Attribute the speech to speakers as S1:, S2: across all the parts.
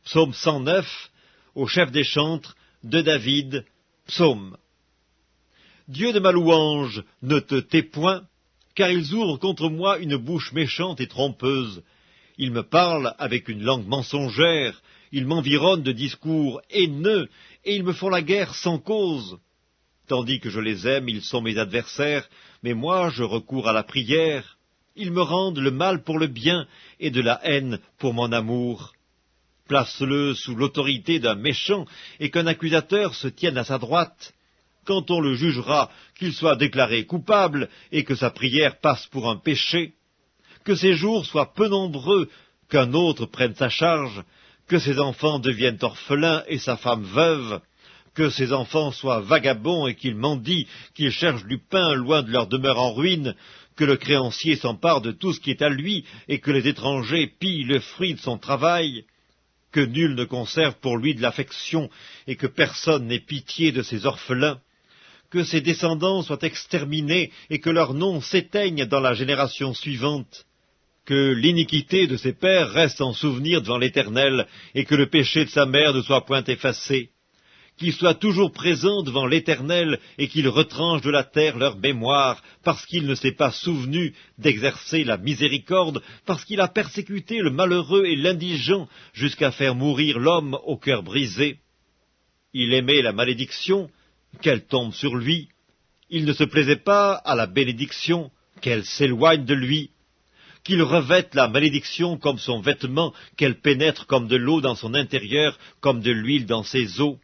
S1: Psaume 109, au chef des chantres, de David, psaume. Dieu de ma louange, ne te tais point, car ils ouvrent contre moi une bouche méchante et trompeuse. Ils me parlent avec une langue mensongère, ils m'environnent de discours haineux, et ils me font la guerre sans cause. Tandis que je les aime, ils sont mes adversaires, mais moi je recours à la prière. Ils me rendent le mal pour le bien, et de la haine pour mon amour. Place-le sous l'autorité d'un méchant, et qu'un accusateur se tienne à sa droite. Quand on le jugera, qu'il soit déclaré coupable, et que sa prière passe pour un péché. Que ses jours soient peu nombreux, qu'un autre prenne sa charge, que ses enfants deviennent orphelins et sa femme veuve, que ses enfants soient vagabonds et qu'ils mendient, qu'ils cherchent du pain loin de leur demeure en ruine, que le créancier s'empare de tout ce qui est à lui, et que les étrangers pillent le fruit de son travail, que nul ne conserve pour lui de l'affection, et que personne n'ait pitié de ses orphelins, que ses descendants soient exterminés, et que leurs noms s'éteignent dans la génération suivante, que l'iniquité de ses pères reste en souvenir devant l'Éternel, et que le péché de sa mère ne soit point effacé, qu'il soit toujours présent devant l'Éternel, et qu'il retranche de la terre leur mémoire, parce qu'il ne s'est pas souvenu d'exercer la miséricorde, parce qu'il a persécuté le malheureux et l'indigent, jusqu'à faire mourir l'homme au cœur brisé. Il aimait la malédiction, qu'elle tombe sur lui. Il ne se plaisait pas à la bénédiction, qu'elle s'éloigne de lui. Qu'il revête la malédiction comme son vêtement, qu'elle pénètre comme de l'eau dans son intérieur, comme de l'huile dans ses os.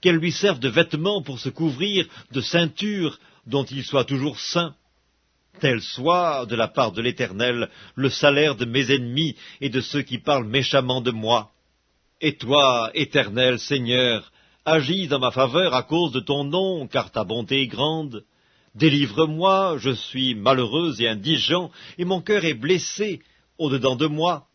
S1: Qu'elle lui serve de vêtement pour se couvrir, de ceinture dont il soit toujours saint. Tel soit, de la part de l'Éternel, le salaire de mes ennemis et de ceux qui parlent méchamment de moi. Et toi, Éternel Seigneur, agis en ma faveur à cause de ton nom, car ta bonté est grande. Délivre-moi, je suis malheureux et indigent, et mon cœur est blessé au-dedans de moi.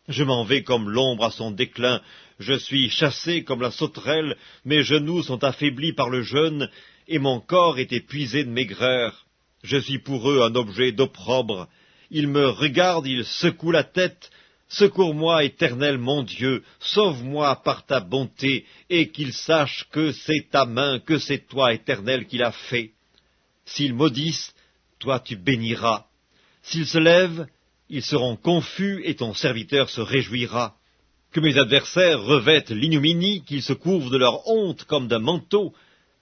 S1: Je m'en vais comme l'ombre à son déclin, je suis chassé comme la sauterelle, mes genoux sont affaiblis par le jeûne, et mon corps est épuisé de maigreur. Je suis pour eux un objet d'opprobre. Ils me regardent, ils secouent la tête. Secours-moi, Éternel mon Dieu, sauve-moi par ta bonté, et qu'ils sachent que c'est ta main, que c'est toi, Éternel, qui l'as fait. S'ils maudissent, toi tu béniras. S'ils se lèvent, ils seront confus, et ton serviteur se réjouira. Que mes adversaires revêtent l'ignominie, qu'ils se couvrent de leur honte comme d'un manteau.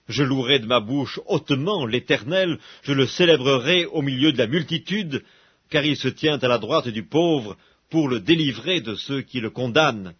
S1: Je louerai de ma bouche hautement l'Éternel, je le célébrerai au milieu de la multitude, car il se tient à la droite du pauvre, pour le délivrer de ceux qui le condamnent.